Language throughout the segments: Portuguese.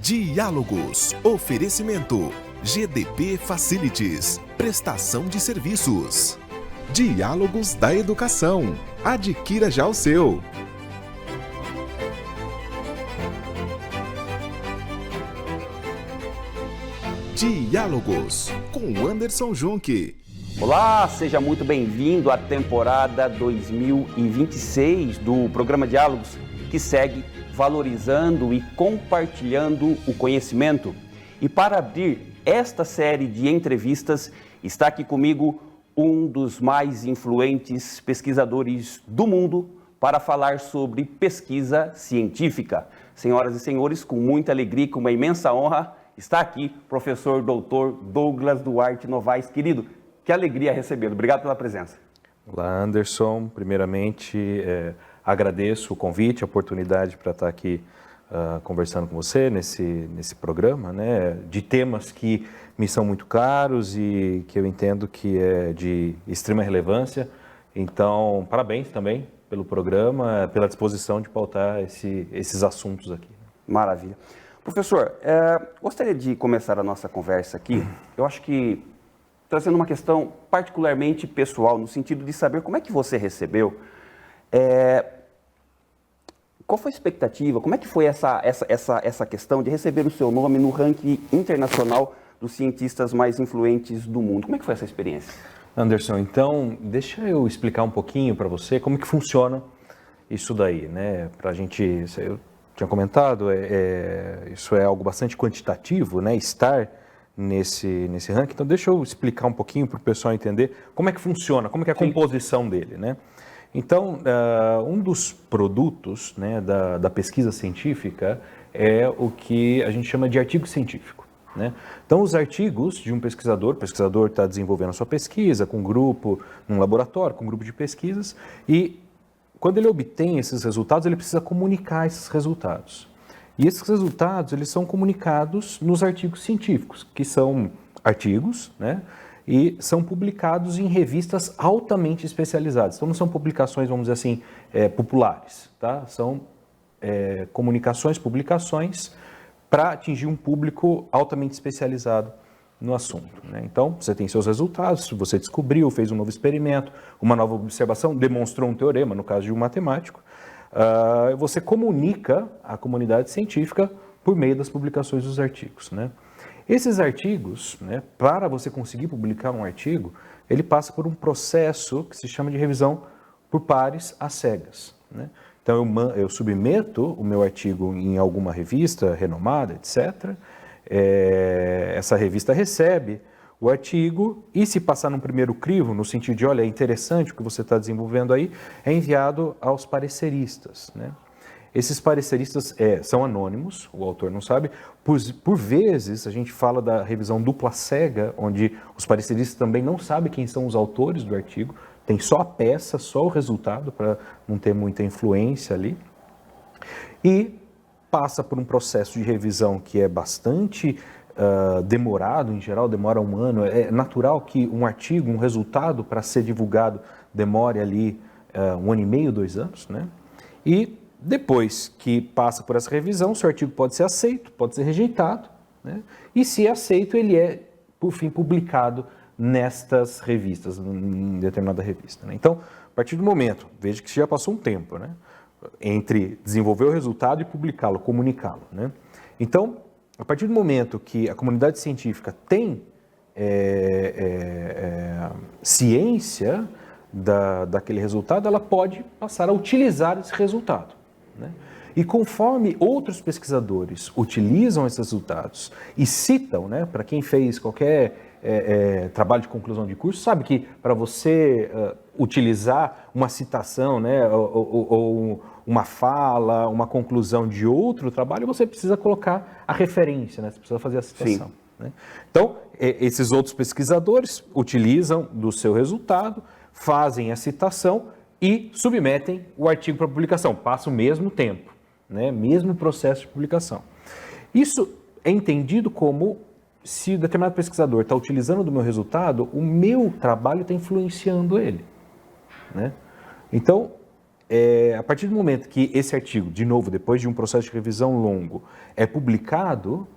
Diálogos. Oferecimento. GDP Facilities. Prestação de serviços. Diálogos da Educação. Adquira já o seu. Diálogos com Anderson Junque. Olá, seja muito bem-vindo à temporada 2026 do programa Diálogos, que segue valorizando e compartilhando o conhecimento. E para abrir esta série de entrevistas, está aqui comigo um dos mais influentes pesquisadores do mundo para falar sobre pesquisa científica. Senhoras e senhores, com muita alegria e com uma imensa honra, está aqui o professor doutor Douglas Duarte Novaes. Querido, que alegria recebê-lo. Obrigado pela presença. Olá, Anderson. Primeiramente, agradeço o convite, a oportunidade para estar aqui conversando com você nesse programa, né, de temas que me são muito caros e que eu entendo que é de extrema relevância. Então, parabéns também pelo programa, pela disposição de pautar esses assuntos aqui. Maravilha. Professor, gostaria de começar a nossa conversa aqui, eu acho que trazendo uma questão particularmente pessoal, no sentido de saber como é que você recebeu, qual foi a expectativa, como é que foi essa questão de receber o seu nome no ranking internacional dos cientistas mais influentes do mundo? Como é que foi essa experiência? Anderson, então, deixa eu explicar um pouquinho para você como que funciona isso daí, né? Para a gente... Eu tinha comentado, isso é algo bastante quantitativo, né? Estar nesse ranking. Então, deixa eu explicar um pouquinho para o pessoal entender como é que funciona, como é que é a composição dele, né? Então, um dos produtos, né, da pesquisa científica é o que a gente chama de artigo científico, né? Então, os artigos de um pesquisador, o pesquisador está desenvolvendo a sua pesquisa com um grupo, num laboratório, com um grupo de pesquisas, e quando ele obtém esses resultados, ele precisa comunicar esses resultados. E esses resultados, eles são comunicados nos artigos científicos, que são artigos, né? E são publicados em revistas altamente especializadas. Então, não são publicações, vamos dizer assim, populares, tá? São publicações para atingir um público altamente especializado no assunto, né? Então, você tem seus resultados, você descobriu, fez um novo experimento, uma nova observação, demonstrou um teorema, no caso de um matemático, você comunica à comunidade científica por meio das publicações dos artigos, né? Esses artigos, né, para você conseguir publicar um artigo, ele passa por um processo que se chama de revisão por pares às cegas, né? Então, eu submeto o meu artigo em alguma revista renomada, etc., essa revista recebe o artigo e, se passar num primeiro crivo, no sentido de, olha, é interessante o que você está desenvolvendo aí, é enviado aos pareceristas, né? Esses pareceristas são anônimos, o autor não sabe. Por vezes, a gente fala da revisão dupla cega, onde os pareceristas também não sabem quem são os autores do artigo, tem só a peça, só o resultado, para não ter muita influência ali. E passa por um processo de revisão que é bastante demorado, em geral demora um ano. É natural que um artigo, um resultado para ser divulgado demore ali 1 ano e meio, 2 anos, né? E depois que passa por essa revisão, seu artigo pode ser aceito, pode ser rejeitado, né? E se é aceito, ele é, por fim, publicado nestas revistas, em determinada revista, né? Então, a partir do momento, veja que já passou um tempo, né, entre desenvolver o resultado e publicá-lo, comunicá-lo, né? Então, a partir do momento que a comunidade científica tem ciência daquele resultado, ela pode passar a utilizar esse resultado, né? E conforme outros pesquisadores utilizam esses resultados e citam, né, para quem fez qualquer trabalho de conclusão de curso, sabe que para você utilizar uma citação, né, ou uma fala, uma conclusão de outro trabalho, você precisa colocar a referência, né? Você precisa fazer a citação, né? Então, esses outros pesquisadores utilizam do seu resultado, fazem a citação e submetem o artigo para publicação. Passa o mesmo tempo, né? Mesmo processo de publicação. Isso é entendido como, se determinado pesquisador está utilizando do meu resultado, o meu trabalho está influenciando ele, né? Então, a partir do momento que esse artigo, de novo, depois de um processo de revisão longo, é publicado,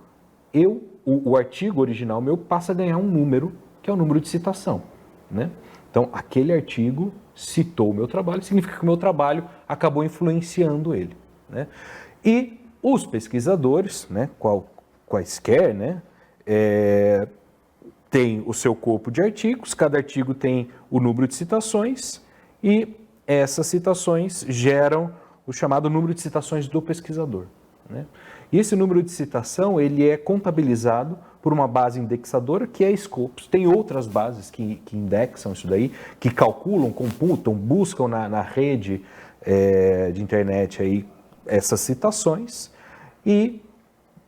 o artigo original meu passa a ganhar um número, que é o número de citação, né? Então, aquele artigo citou o meu trabalho, significa que o meu trabalho acabou influenciando ele, né? E os pesquisadores, né, quaisquer, né, tem o seu corpo de artigos, cada artigo tem o número de citações e essas citações geram o chamado número de citações do pesquisador, né? E esse número de citação, ele é contabilizado por uma base indexadora que é a Scopus. Tem outras bases que indexam isso daí, que calculam, computam, buscam na rede de internet aí essas citações e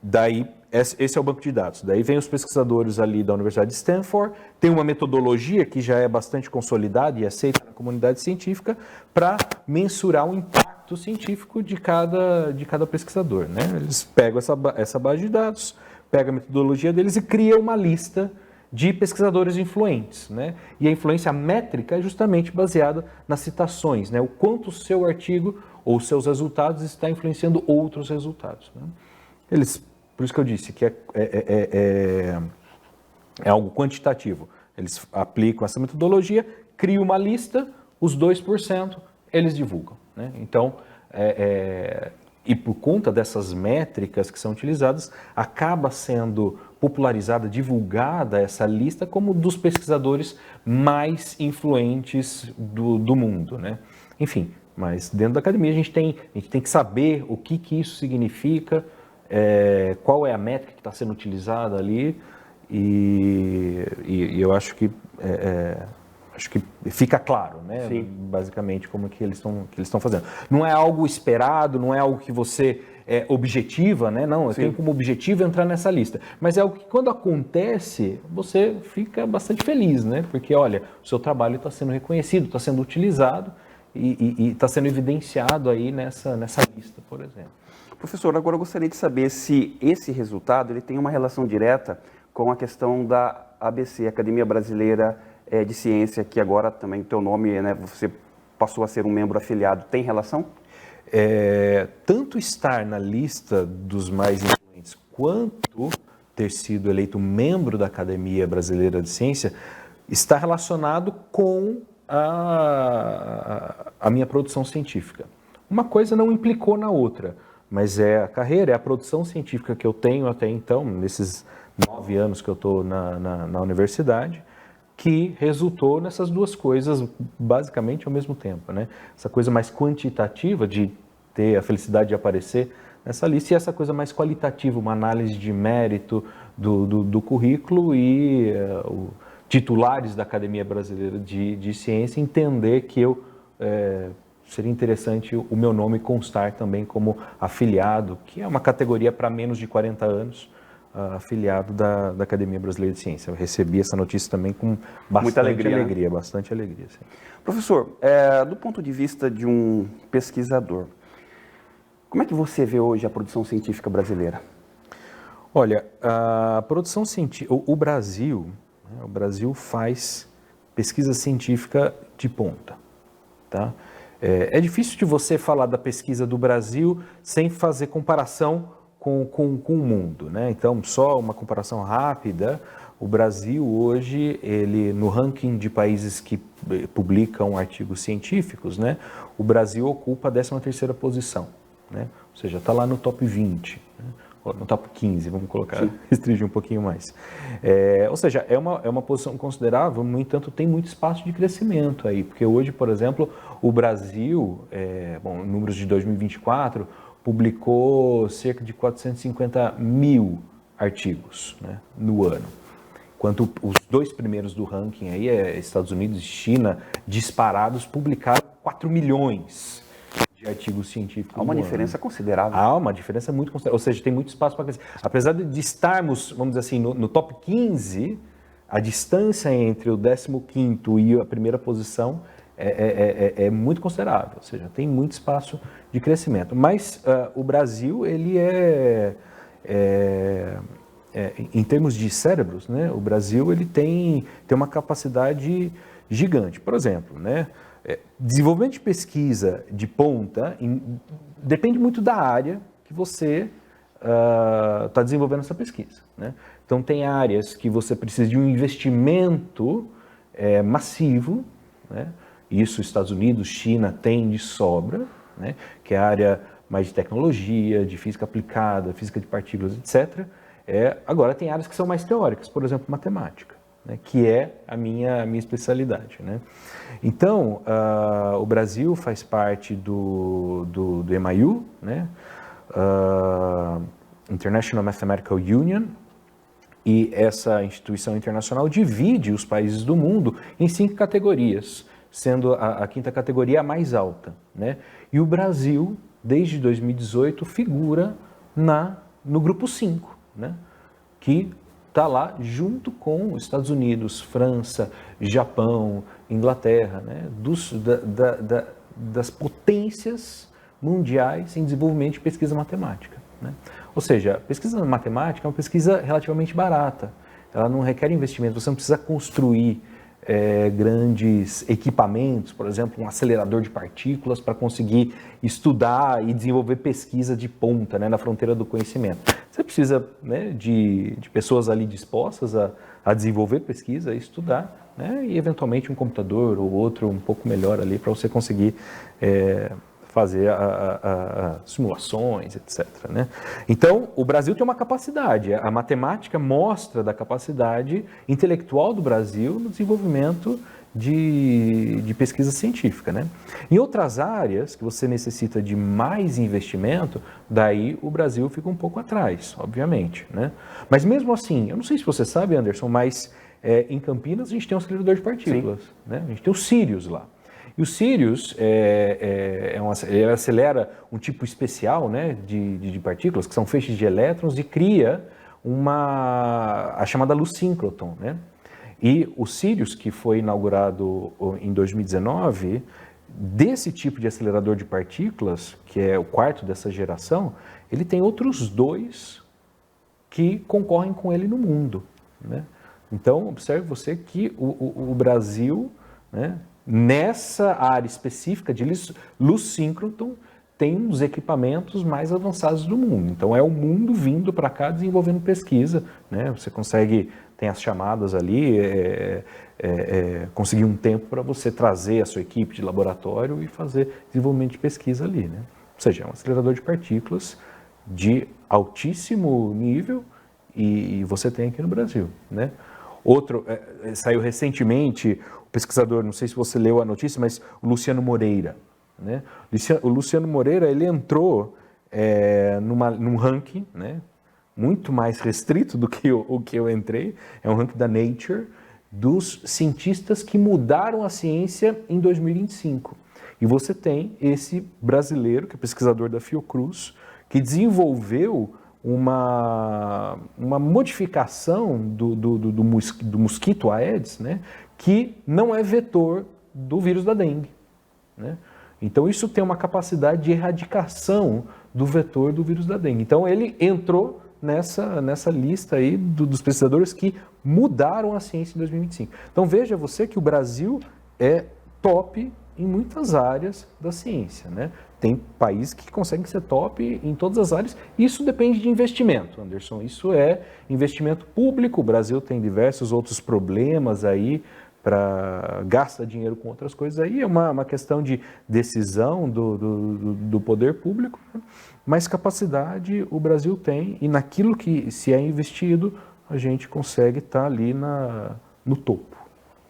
daí esse é o banco de dados. Daí vem os pesquisadores ali da Universidade de Stanford, tem uma metodologia que já é bastante consolidada e aceita na comunidade científica para mensurar o impacto científico de cada pesquisador, né? Eles pegam essa base de dados, pegam a metodologia deles e criam uma lista de pesquisadores influentes, né? E a influência métrica é justamente baseada nas citações, né? O quanto o seu artigo ou seus resultados está influenciando outros resultados, né? Por isso que eu disse que é algo quantitativo. Eles aplicam essa metodologia, criam uma lista, os 2% eles divulgam, né? Então, e por conta dessas métricas que são utilizadas, acaba sendo popularizada, divulgada essa lista como dos pesquisadores mais influentes do mundo, né? Enfim, mas dentro da academia a gente tem que saber o que isso significa, qual é a métrica que está sendo utilizada ali e eu acho que fica claro, né? Sim. Basicamente como que eles estão fazendo. Não é algo esperado, não é algo que você objetiva, né? Não, eu tenho como objetivo entrar nessa lista. Mas é algo que quando acontece, você fica bastante feliz, né? Porque, olha, o seu trabalho está sendo reconhecido, está sendo utilizado e está sendo evidenciado aí nessa lista, por exemplo. Professor, agora eu gostaria de saber se esse resultado ele tem uma relação direta com a questão da ABC, Academia Brasileira de Ciência, que agora também o teu nome, né, você passou a ser um membro afiliado. Tem relação? Tanto estar na lista dos mais influentes, quanto ter sido eleito membro da Academia Brasileira de Ciência, está relacionado com a minha produção científica. Uma coisa não implicou na outra, mas é a carreira, é a produção científica que eu tenho até então, nesses 9 anos que eu estou na universidade, que resultou nessas duas coisas basicamente ao mesmo tempo, né? Essa coisa mais quantitativa de ter a felicidade de aparecer nessa lista e essa coisa mais qualitativa, uma análise de mérito do currículo e titulares da Academia Brasileira de Ciência entender que seria interessante o meu nome constar também como afiliado, que é uma categoria para menos de 40 anos, afiliado da Academia Brasileira de Ciência. Eu recebi essa notícia também com bastante alegria, bastante alegria. Sim. Professor, do ponto de vista de um pesquisador, como é que você vê hoje a produção científica brasileira? Olha, a produção científica, o Brasil faz pesquisa científica de ponta, tá? É difícil de você falar da pesquisa do Brasil sem fazer comparação com o mundo, né? Então, só uma comparação rápida, o Brasil hoje, ele no ranking de países que publicam artigos científicos, né? O Brasil ocupa a 13ª posição, né? Ou seja, está lá no top 20, né? No top 15, vamos colocar, restringir um pouquinho mais. Ou seja, é uma posição considerável, no entanto, tem muito espaço de crescimento aí, porque hoje, por exemplo, o Brasil, números de 2024, publicou cerca de 450 mil artigos, né, no ano. Enquanto os 2 primeiros do ranking, aí, Estados Unidos e China, disparados, publicaram 4 milhões de artigos científicos. Há uma diferença considerável. Há uma diferença muito considerável, ou seja, tem muito espaço para crescer. Apesar de estarmos, vamos dizer assim, no top 15, a distância entre o 15º e a primeira posição é muito considerável, ou seja, tem muito espaço de crescimento. Mas o Brasil, ele em termos de cérebros, né, o Brasil ele tem uma capacidade gigante. Por exemplo, né, Desenvolvimento de pesquisa de ponta depende muito da área que você está desenvolvendo essa pesquisa, né? Então, tem áreas que você precisa de um investimento massivo, né? Isso Estados Unidos, China tem de sobra, né? Que é a área mais de tecnologia, de física aplicada, física de partículas, etc. Agora, tem áreas que são mais teóricas, por exemplo, matemática, né? Que é a minha especialidade, né? Então, o Brasil faz parte do MIU, né? International Mathematical Union, e essa instituição internacional divide os países do mundo em 5 categorias, sendo a 5ª categoria a mais alta, né? E o Brasil, desde 2018, figura no grupo 5, né? Que está lá junto com os Estados Unidos, França, Japão, Inglaterra, né? Das potências mundiais em desenvolvimento de pesquisa matemática, né? Ou seja, a pesquisa matemática é uma pesquisa relativamente barata, ela não requer investimento, você não precisa construir grandes equipamentos, por exemplo, um acelerador de partículas para conseguir estudar e desenvolver pesquisa de ponta, né, na fronteira do conhecimento. Você precisa, né, de pessoas ali dispostas a desenvolver pesquisa, a estudar, né, e eventualmente um computador ou outro um pouco melhor ali para você conseguir fazer simulações, etc., né? Então, o Brasil tem uma capacidade, a matemática mostra da capacidade intelectual do Brasil no desenvolvimento de pesquisa científica, né? Em outras áreas que você necessita de mais investimento, daí o Brasil fica um pouco atrás, obviamente, né? Mas mesmo assim, eu não sei se você sabe, Anderson, mas em Campinas a gente tem um acelerador de partículas, né? A gente tem o Sirius lá. E o Sirius, ele acelera um tipo especial, né, de partículas, que são feixes de elétrons, e cria a chamada luz síncroton, né? E o Sirius, que foi inaugurado em 2019, desse tipo de acelerador de partículas, que é o 4º dessa geração, ele tem outros 2 que concorrem com ele no mundo, né? Então, observe você que o Brasil, né, nessa área específica de luz síncroton, tem um dos equipamentos mais avançados do mundo. Então, é o mundo vindo para cá desenvolvendo pesquisa, né? Você tem as chamadas ali, conseguir um tempo para você trazer a sua equipe de laboratório e fazer desenvolvimento de pesquisa ali, né? Ou seja, é um acelerador de partículas de altíssimo nível e você tem aqui no Brasil, né? Outro, saiu recentemente, o pesquisador, não sei se você leu a notícia, mas o Luciano Moreira, né? O Luciano Moreira, ele entrou num ranking, né, muito mais restrito do que o que eu entrei, é um ranking da Nature, dos cientistas que mudaram a ciência em 2025. E você tem esse brasileiro, que é pesquisador da Fiocruz, que desenvolveu uma modificação do mosquito Aedes, né, que não é vetor do vírus da dengue, né? Então, isso tem uma capacidade de erradicação do vetor do vírus da dengue. Então, ele entrou nessa lista aí dos pesquisadores que mudaram a ciência em 2025. Então, veja você que o Brasil é top em muitas áreas da ciência, né? Tem países que conseguem ser top em todas as áreas. Isso depende de investimento, Anderson. Isso é investimento público. O Brasil tem diversos outros problemas aí para gastar dinheiro com outras coisas. Aí é uma questão de decisão do poder público, né? Mas capacidade o Brasil tem, e naquilo que se é investido, a gente consegue estar ali no topo.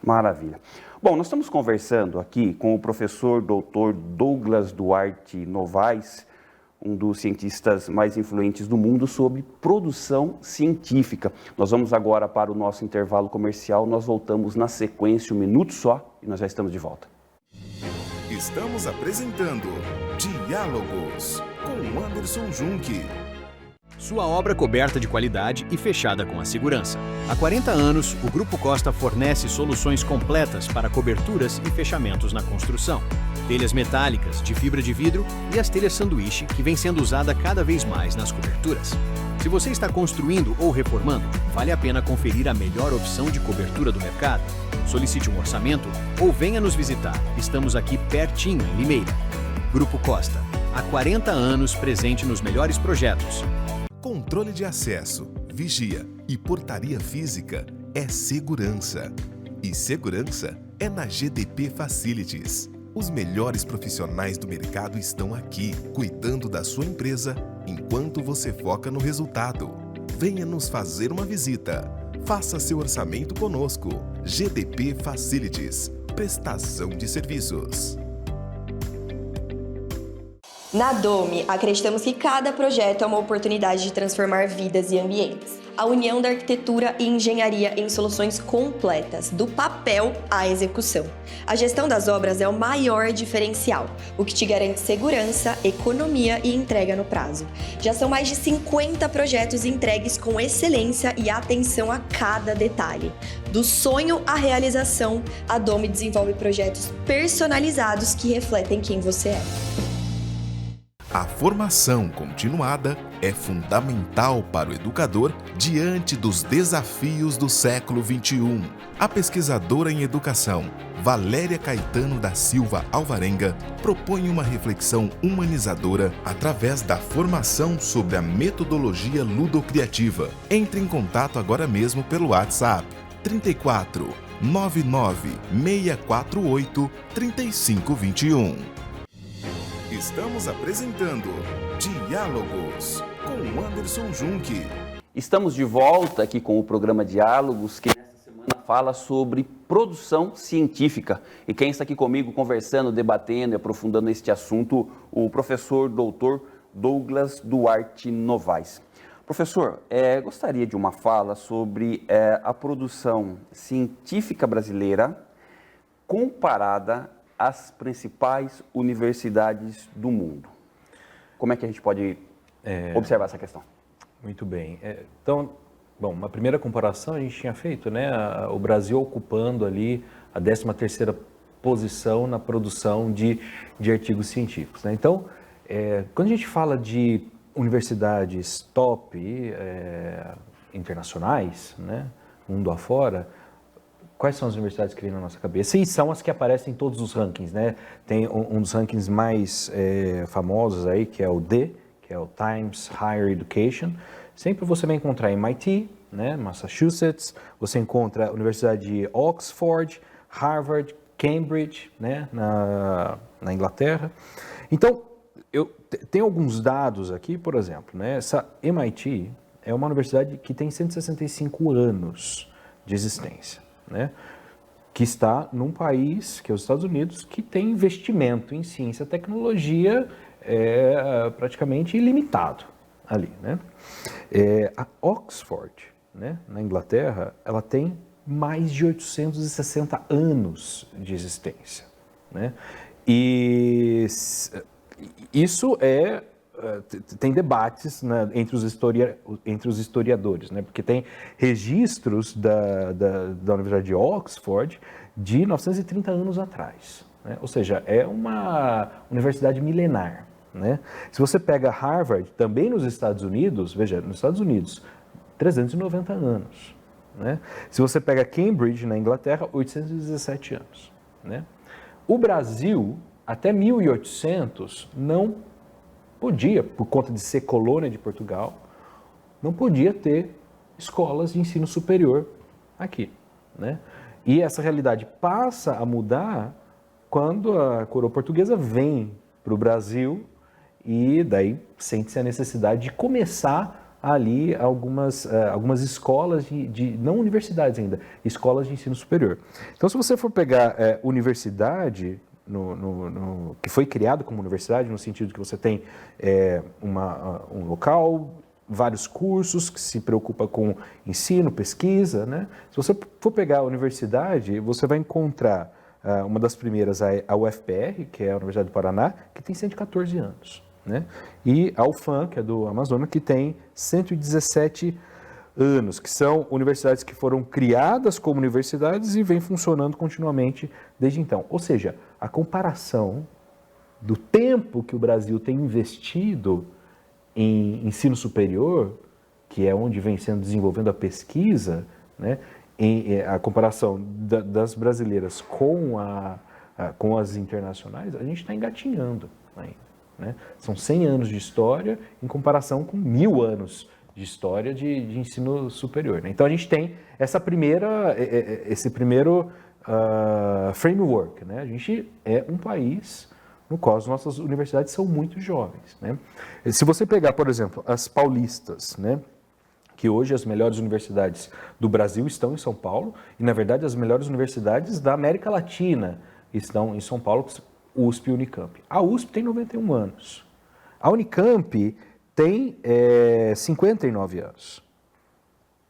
Maravilha. Bom, nós estamos conversando aqui com o professor Dr. Douglas Duarte Novaes, um dos cientistas mais influentes do mundo, sobre produção científica. Nós vamos agora para o nosso intervalo comercial, nós voltamos na sequência, 1 minuto só, e nós já estamos de volta. Estamos apresentando Diálogos com Anderson Junque. Sua obra coberta de qualidade e fechada com a segurança. Há 40 anos, o Grupo Costa fornece soluções completas para coberturas e fechamentos na construção. Telhas metálicas, de fibra de vidro e as telhas sanduíche, que vem sendo usada cada vez mais nas coberturas. Se você está construindo ou reformando, vale a pena conferir a melhor opção de cobertura do mercado. Solicite um orçamento ou venha nos visitar. Estamos aqui pertinho, em Limeira. Grupo Costa, há 40 anos presente nos melhores projetos. Controle de acesso, vigia e portaria física é segurança. E segurança é na GDP Facilities. Os melhores profissionais do mercado estão aqui, cuidando da sua empresa, enquanto você foca no resultado. Venha nos fazer uma visita. Faça seu orçamento conosco. GDP Facilities. Prestação de serviços. Na Domi, acreditamos que cada projeto é uma oportunidade de transformar vidas e ambientes. A união da arquitetura e engenharia em soluções completas, do papel à execução. A gestão das obras é o maior diferencial, o que te garante segurança, economia e entrega no prazo. Já são mais de 50 projetos entregues com excelência e atenção a cada detalhe. Do sonho à realização, a Domi desenvolve projetos personalizados que refletem quem você é. A formação continuada é fundamental para o educador diante dos desafios do século XXI. A pesquisadora em educação, Valéria Caetano da Silva Alvarenga, propõe uma reflexão humanizadora através da formação sobre a metodologia ludocriativa. Entre em contato agora mesmo pelo WhatsApp 34 99 648 3521. Estamos apresentando Diálogos com Anderson Junque. Estamos de volta aqui com o programa Diálogos, que nessa semana fala sobre produção científica. E quem está aqui comigo conversando, debatendo e aprofundando este assunto, o professor doutor Douglas Duarte Novaes. Professor, gostaria de uma fala sobre a produção científica brasileira comparada às principais universidades do mundo. Como é que a gente pode observar essa questão? Muito bem. Então, uma primeira comparação a gente tinha feito, né? O Brasil ocupando ali a 13ª posição na produção de artigos científicos, né? Então, quando a gente fala de universidades top, internacionais, né? Mundo afora, quais são as universidades que vêm na nossa cabeça? E são as que aparecem em todos os rankings, né? Tem um dos rankings mais famosos aí, que é o D, que é o Times Higher Education. Sempre você vai encontrar MIT, né? Massachusetts, você encontra a Universidade de Oxford, Harvard, Cambridge, né? na Inglaterra. Então, tem alguns dados aqui, por exemplo, né? Essa MIT é uma universidade que tem 165 anos de existência, né? Que está num país, que é os Estados Unidos, que tem investimento em ciência e tecnologia praticamente ilimitado ali, né? A Oxford, né, na Inglaterra, ela tem mais de 860 anos de existência, né? E isso tem debates, né, entre os historiadores, né, porque tem registros da Universidade de Oxford de 930 anos atrás, né? Ou seja, é uma universidade milenar, né? Se você pega Harvard, também nos Estados Unidos, veja, nos Estados Unidos, 390 anos, né? Se você pega Cambridge, na Inglaterra, 817 anos, né? O Brasil, até 1800, não podia, por conta de ser colônia de Portugal, não podia ter escolas de ensino superior aqui, né? E essa realidade passa a mudar quando a coroa portuguesa vem para o Brasil e daí sente-se a necessidade de começar ali algumas escolas não universidades ainda, escolas de ensino superior. Então, se você for pegar universidade, que foi criado como universidade, no sentido que você tem um local, vários cursos que se preocupa com ensino, pesquisa, né? Se você for pegar a universidade, você vai encontrar uma das primeiras, a UFPR, que é a Universidade do Paraná, que tem 114 anos, né? E a UFAM, que é do Amazonas, que tem 117 anos, que são universidades que foram criadas como universidades e vêm funcionando continuamente desde então. Ou seja, a comparação do tempo que o Brasil tem investido em ensino superior que é onde vem sendo desenvolvendo a pesquisa, né, a comparação das brasileiras com as internacionais, a gente está engatinhando ainda, né? São 100 anos de história em comparação com 1000 anos de história de ensino superior, né? Então a gente tem esse primeiro framework, né? A gente é um país no qual as nossas universidades são muito jovens, né? Se você pegar, por exemplo, as paulistas, né, que hoje as melhores universidades do Brasil estão em São Paulo, e na verdade as melhores universidades da América Latina estão em São Paulo, USP e Unicamp. A USP tem 91 anos, a Unicamp tem 59 anos.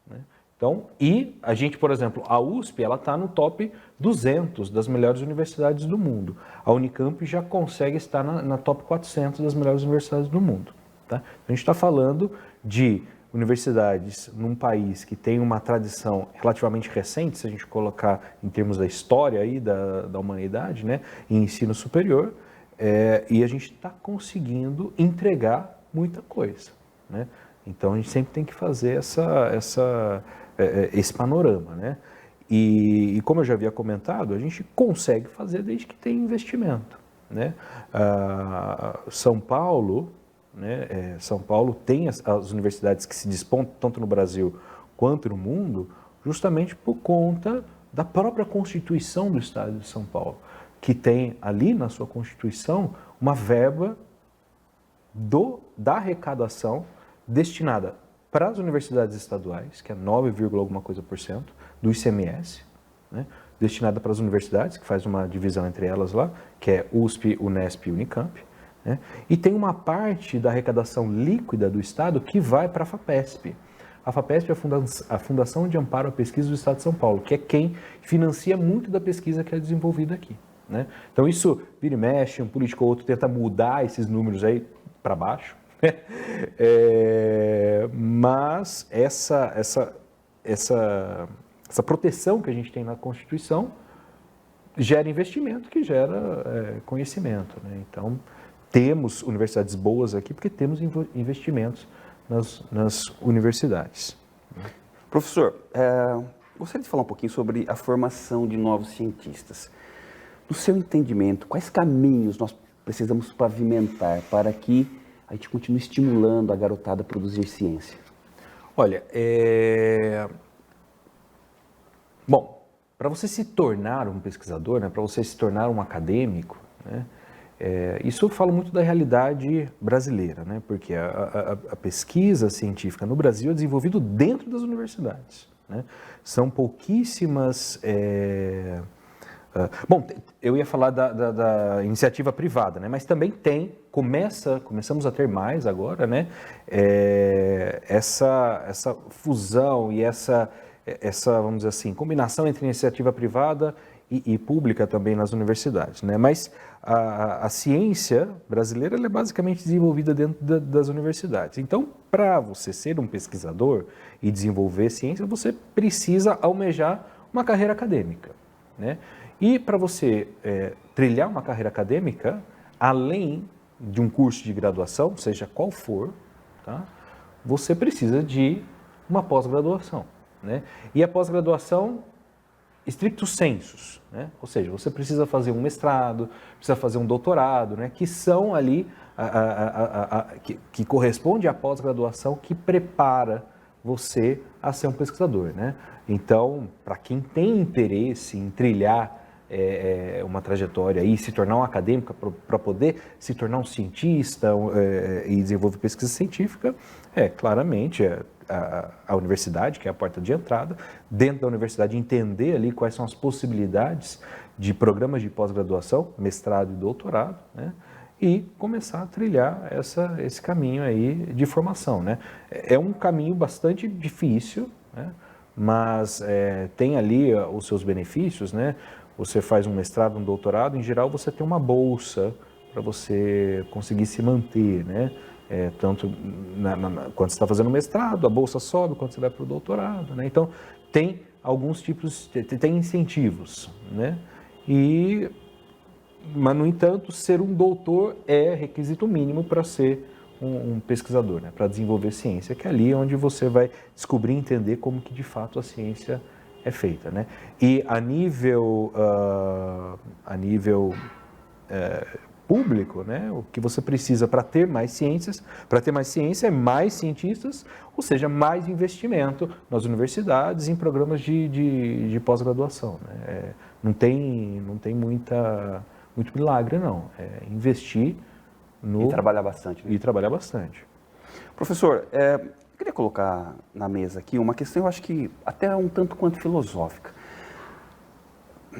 Né? Então, e a gente, por exemplo, a USP, ela está no top 200 das melhores universidades do mundo. A Unicamp já consegue estar na top 400 das melhores universidades do mundo. Tá? A gente está falando de universidades num país que tem uma tradição relativamente recente, se a gente colocar em termos da história aí da humanidade, né, em ensino superior, e a gente está conseguindo entregar muita coisa, né? Então a gente sempre tem que fazer esse panorama, né? E como eu já havia comentado, a gente consegue fazer desde que tem investimento, né? São Paulo, né? São Paulo tem as universidades que se despontam tanto no Brasil quanto no mundo, justamente por conta da própria Constituição do Estado de São Paulo, que tem ali na sua Constituição uma verba da arrecadação destinada para as universidades estaduais, que é 9, alguma coisa por cento do ICMS, né? Destinada para as universidades, que faz uma divisão entre elas lá, que é USP, Unesp e Unicamp. Né? E tem uma parte da arrecadação líquida do Estado que vai para a FAPESP. A FAPESP é a Fundação de Amparo à Pesquisa do Estado de São Paulo, que é quem financia muito da pesquisa que é desenvolvida aqui. Né? Então isso vira e mexe, um político ou outro tenta mudar esses números aí para baixo. Mas essa proteção que a gente tem na Constituição gera investimento, que gera conhecimento. Né? Então, temos universidades boas aqui porque temos investimentos nas universidades. Professor, gostaria de falar um pouquinho sobre a formação de novos cientistas. No seu entendimento, quais caminhos nós precisamos pavimentar para que a gente continue estimulando a garotada a produzir ciência? Olha, bom, para você se tornar um pesquisador, né, para você se tornar um acadêmico, né, isso eu falo muito da realidade brasileira, né, porque a pesquisa científica no Brasil é desenvolvida dentro das universidades. Né, são pouquíssimas... bom, eu ia falar da iniciativa privada, né? Mas também começamos a ter mais agora, né? Essa fusão e essa, vamos dizer assim, combinação entre iniciativa privada e pública também nas universidades, né? Mas a ciência brasileira ela é basicamente desenvolvida dentro das universidades. Então, para você ser um pesquisador e desenvolver ciência, você precisa almejar uma carreira acadêmica, né? E para você trilhar uma carreira acadêmica, além de um curso de graduação, seja qual for, tá? Você precisa de uma pós-graduação, né? E a pós-graduação, stricto sensus, né? Ou seja, você precisa fazer um mestrado, precisa fazer um doutorado, né? Que são ali, que corresponde à pós-graduação que prepara você a ser um pesquisador, né? Então, para quem tem interesse em trilhar uma trajetória e se tornar um acadêmico para poder se tornar um cientista e desenvolver pesquisa científica, claramente a universidade, que é a porta de entrada, dentro da universidade entender ali quais são as possibilidades de programas de pós-graduação, mestrado e doutorado, né? E começar a trilhar esse caminho aí de formação, né? É um caminho bastante difícil, né? Mas tem ali os seus benefícios, né? Você faz um mestrado, um doutorado, em geral você tem uma bolsa para você conseguir se manter, né? Tanto quando você está fazendo mestrado, a bolsa sobe, quando você vai para o doutorado, né? Então, tem alguns tipos, tem incentivos, né? Mas, no entanto, ser um doutor é requisito mínimo para ser um pesquisador, né? Para desenvolver ciência, que é ali onde você vai descobrir e entender como que de fato a ciência é feita, né? E a nível público, né? O que você precisa para ter mais ciências, para ter mais ciência é mais cientistas, ou seja, mais investimento nas universidades, em programas de pós-graduação, né? Não tem muito milagre, não. É investir no... E trabalhar bastante. Né? E trabalhar bastante. Professor, eu queria colocar na mesa aqui uma questão, eu acho que até um tanto quanto filosófica.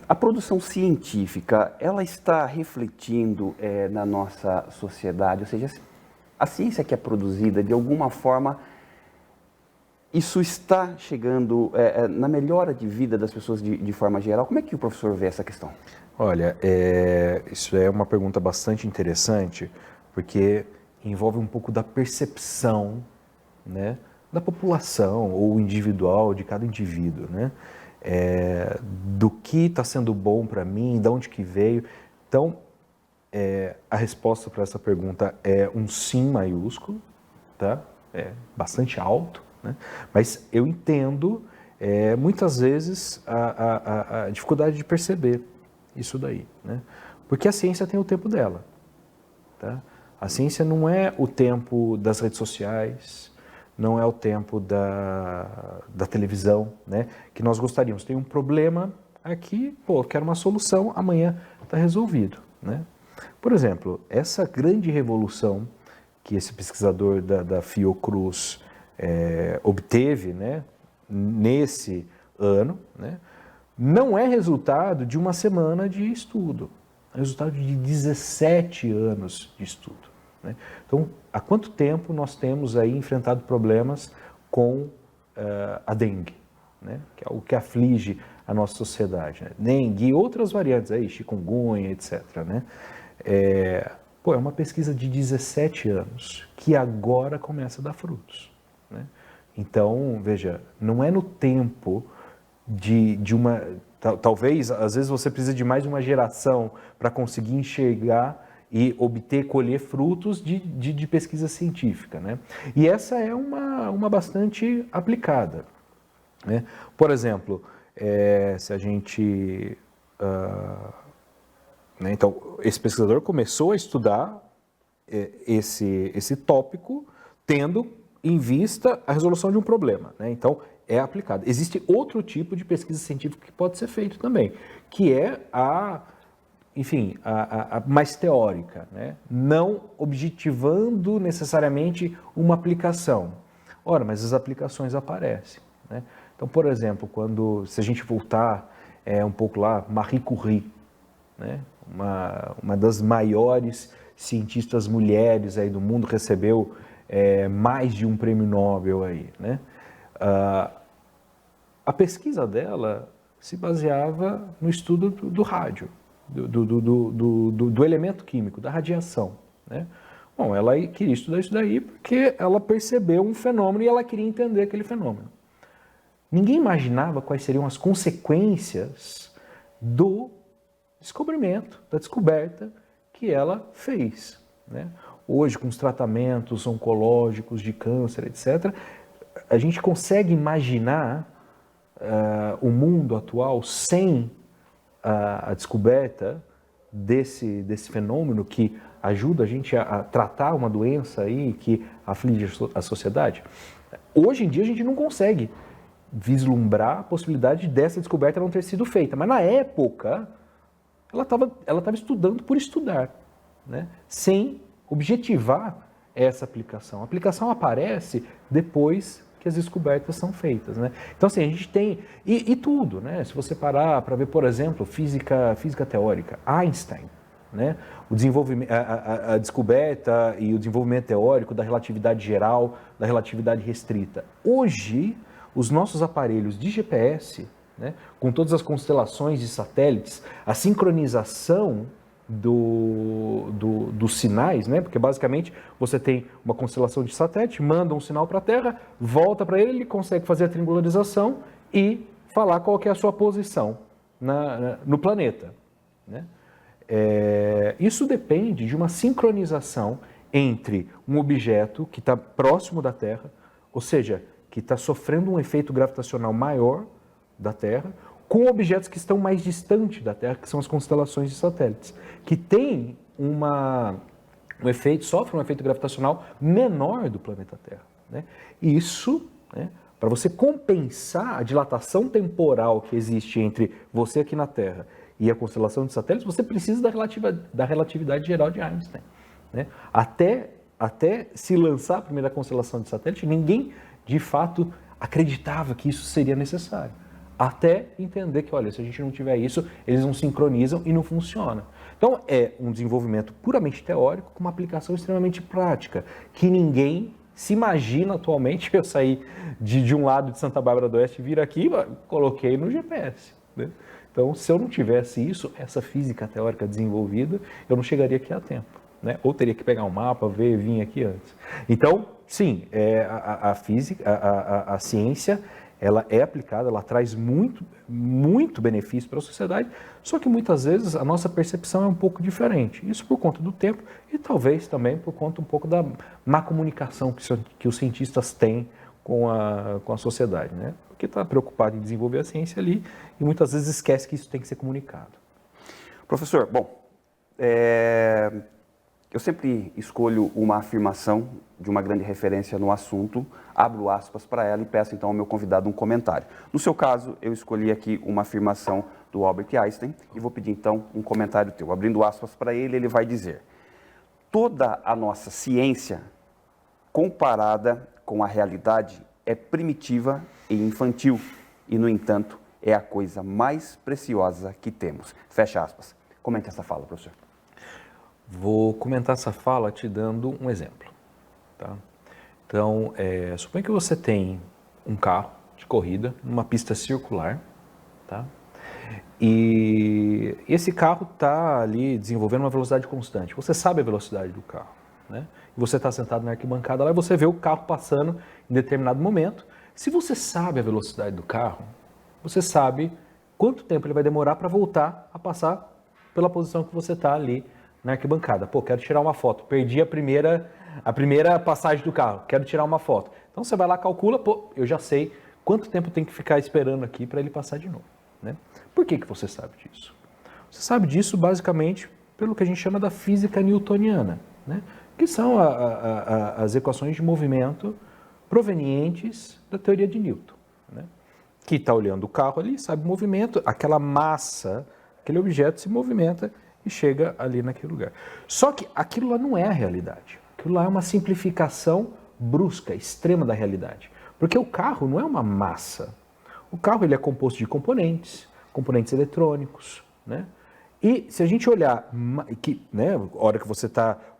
A produção científica, ela está refletindo na nossa sociedade, ou seja, a ciência que é produzida, de alguma forma, isso está chegando na melhora de vida das pessoas de forma geral? Como é que o professor vê essa questão? Olha, isso é uma pergunta bastante interessante, porque envolve um pouco da percepção, né, da população ou individual, de cada indivíduo, né? Do que está sendo bom para mim, de onde que veio. Então, a resposta para essa pergunta é um sim maiúsculo, tá? É bastante alto, né? Mas eu entendo muitas vezes a dificuldade de perceber isso daí, né? Porque a ciência tem o tempo dela, tá? A ciência não é o tempo das redes sociais, não é o tempo da televisão, né? Que nós gostaríamos. Tem um problema aqui, pô, quero uma solução, amanhã está resolvido, né? Por exemplo, essa grande revolução que esse pesquisador da Fiocruz obteve, né, nesse ano, né, não é resultado de uma semana de estudo, é resultado de 17 anos de estudo. Né? Então, há quanto tempo nós temos aí enfrentado problemas com a dengue, né? Que é algo que aflige a nossa sociedade, né? Dengue e outras variantes aí, chikungunya, etc. Né? É uma pesquisa de 17 anos que agora começa a dar frutos. Né? Então, veja, não é no tempo de uma... Talvez, às vezes, você precisa de mais de uma geração para conseguir enxergar e colher frutos de pesquisa científica, né? E essa é uma bastante aplicada, né? Por exemplo, se a gente... né? Então, esse pesquisador começou a estudar esse tópico tendo em vista a resolução de um problema, né? Então, é aplicado. Existe outro tipo de pesquisa científica que pode ser feito também, que é a mais teórica, né? Não objetivando necessariamente uma aplicação. Ora, mas as aplicações aparecem, né? Então, por exemplo, se a gente voltar um pouco lá, Marie Curie, né? Uma das maiores cientistas mulheres aí do mundo, recebeu mais de um prêmio Nobel aí, né? A pesquisa dela se baseava no estudo do rádio, do elemento químico, da radiação, né? Bom, ela queria estudar isso daí porque ela percebeu um fenômeno e ela queria entender aquele fenômeno. Ninguém imaginava quais seriam as consequências do descobrimento, da descoberta que ela fez, né? Hoje, com os tratamentos oncológicos de câncer, etc., a gente consegue imaginar o mundo atual sem a descoberta desse fenômeno que ajuda a gente a tratar uma doença aí que aflige a sociedade. Hoje em dia a gente não consegue vislumbrar a possibilidade dessa descoberta não ter sido feita, mas na época ela estava estudando por estudar, né? Sem objetivar essa aplicação. A aplicação aparece depois que as descobertas são feitas, né? Então, assim, a gente tem... E tudo, né? Se você parar para ver, por exemplo, física teórica, Einstein, né? O desenvolvimento, a descoberta e o desenvolvimento teórico da relatividade geral, da relatividade restrita. Hoje, os nossos aparelhos de GPS, né? Com todas as constelações de satélites, a sincronização dos sinais, né? Porque basicamente você tem uma constelação de satélite, manda um sinal para a Terra, volta para ele consegue fazer a triangularização e falar qual que é a sua posição no planeta, né? Isso depende de uma sincronização entre um objeto que está próximo da Terra, ou seja, que está sofrendo um efeito gravitacional maior da Terra, com objetos que estão mais distantes da Terra, que são as constelações de satélites, que têm sofrem um efeito gravitacional menor do planeta Terra, né? Isso, né, para você compensar a dilatação temporal que existe entre você aqui na Terra e a constelação de satélites, você precisa da relatividade geral de Einstein, né? Até se lançar a primeira constelação de satélite, ninguém de fato acreditava que isso seria necessário. Até entender que, olha, se a gente não tiver isso, eles não sincronizam e não funciona. Então, é um desenvolvimento puramente teórico com uma aplicação extremamente prática, que ninguém se imagina atualmente. Eu saí de um lado de Santa Bárbara do Oeste, vir aqui, coloquei no GPS, né? Então, se eu não tivesse isso, essa física teórica desenvolvida, eu não chegaria aqui a tempo, né? Ou teria que pegar um mapa, vir aqui antes. Então, sim, a física, a ciência, ela é aplicada, ela traz muito benefício para a sociedade, só que muitas vezes a nossa percepção é um pouco diferente. Isso por conta do tempo e talvez também por conta um pouco da má comunicação que os cientistas têm com a sociedade, né? Porque está preocupado em desenvolver a ciência ali e muitas vezes esquece que isso tem que ser comunicado. Professor, bom, eu sempre escolho uma afirmação de uma grande referência no assunto, abro aspas para ela e peço então ao meu convidado um comentário. No seu caso, eu escolhi aqui uma afirmação do Albert Einstein e vou pedir então um comentário teu. Abrindo aspas para ele, ele vai dizer: toda a nossa ciência, comparada com a realidade, é primitiva e infantil e, no entanto, é a coisa mais preciosa que temos. Fecha aspas. Comente essa fala, professor. Vou comentar essa fala te dando um exemplo, tá? Então, suponha que você tem um carro de corrida numa pista circular, tá? E esse carro está ali desenvolvendo uma velocidade constante. Você sabe a velocidade do carro, né? E você está sentado na arquibancada lá e você vê o carro passando em determinado momento. Se você sabe a velocidade do carro, você sabe quanto tempo ele vai demorar para voltar a passar pela posição que você está ali na arquibancada. Pô, quero tirar uma foto. Perdi a primeira passagem do carro. Quero tirar uma foto. Então você vai lá, calcula, pô, eu já sei quanto tempo tem que ficar esperando aqui para ele passar de novo, né? Por que você sabe disso? Você sabe disso basicamente pelo que a gente chama da física newtoniana, né? Que são as equações de movimento provenientes da teoria de Newton, né? Que está olhando o carro ali, sabe o movimento, aquela massa, aquele objeto se movimenta e chega ali naquele lugar. Só que aquilo lá não é a realidade. Aquilo lá é uma simplificação brusca, extrema da realidade. Porque o carro não é uma massa. O carro ele é composto de componentes eletrônicos, né? E se a gente olhar, que, né, a hora que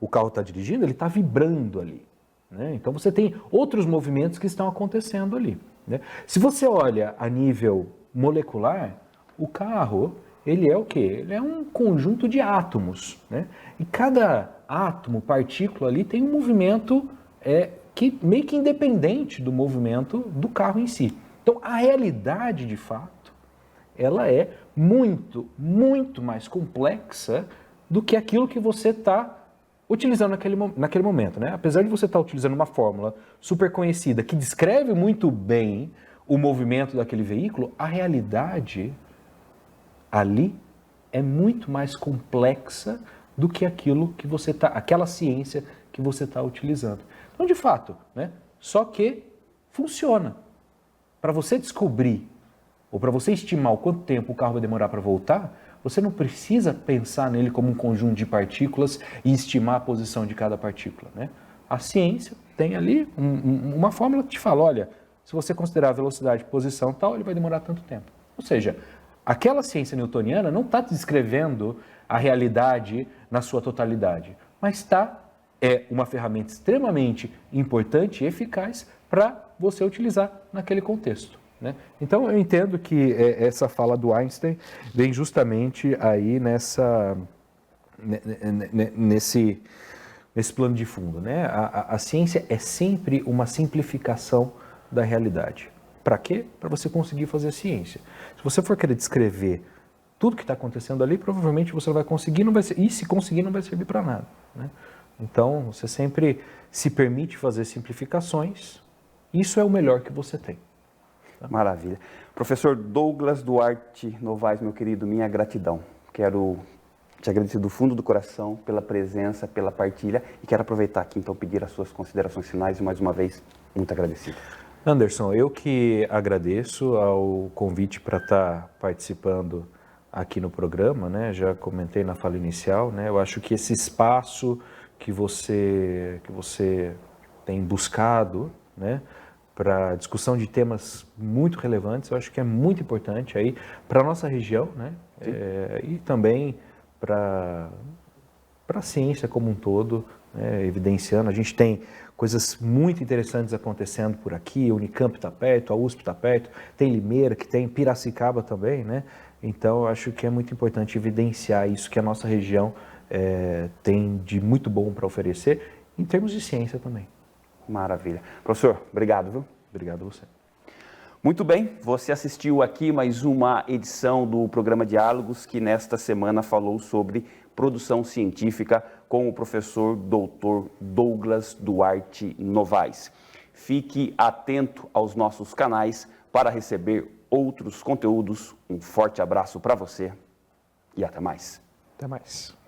o carro está dirigindo, ele está vibrando ali, né? Então você tem outros movimentos que estão acontecendo ali, né? Se você olha a nível molecular, o carro, ele é o quê? Ele é um conjunto de átomos, né? E cada átomo, partícula ali, tem um movimento que meio que independente do movimento do carro em si. Então, a realidade, de fato, ela é muito, muito mais complexa do que aquilo que você está utilizando naquele momento, né? Apesar de você estar utilizando uma fórmula super conhecida que descreve muito bem o movimento daquele veículo, a realidade ali é muito mais complexa do que aquilo que você aquela ciência que você está utilizando. Então, de fato, né? Só que funciona. Para você descobrir ou para você estimar o quanto tempo o carro vai demorar para voltar, você não precisa pensar nele como um conjunto de partículas e estimar a posição de cada partícula, né? A ciência tem ali uma fórmula que te fala, olha, se você considerar a velocidade, posição tal, ele vai demorar tanto tempo. Ou seja, aquela ciência newtoniana não está descrevendo a realidade na sua totalidade, mas é uma ferramenta extremamente importante e eficaz para você utilizar naquele contexto, né? Então eu entendo que essa fala do Einstein vem justamente aí nesse plano de fundo, né? A ciência é sempre uma simplificação da realidade. Para quê? Para você conseguir fazer ciência. Se você for querer descrever tudo que está acontecendo ali, provavelmente você não vai conseguir, e se conseguir não vai servir para nada, né? Então, você sempre se permite fazer simplificações, isso é o melhor que você tem. Maravilha. Professor Douglas Duarte Novaes, meu querido, minha gratidão. Quero te agradecer do fundo do coração pela presença, pela partilha e quero aproveitar aqui, então, pedir as suas considerações finais e, mais uma vez, muito agradecido. Anderson, eu que agradeço ao convite para estar participando aqui no programa, né? Já comentei na fala inicial, né? Eu acho que esse espaço que você tem buscado, né? Para discussão de temas muito relevantes, eu acho que é muito importante aí para a nossa região, né? E também para a ciência como um todo, né? Evidenciando, a gente tem coisas muito interessantes acontecendo por aqui, a Unicamp está perto, a USP está perto, tem Limeira, que tem Piracicaba também, né? Então, eu acho que é muito importante evidenciar isso que a nossa região tem de muito bom para oferecer, em termos de ciência também. Maravilha. Professor, obrigado, viu? Obrigado a você. Muito bem, você assistiu aqui mais uma edição do programa Diálogos, que nesta semana falou sobre produção científica com o professor Dr. Douglas Duarte Novaes. Fique atento aos nossos canais para receber outros conteúdos. Um forte abraço para você e até mais. Até mais.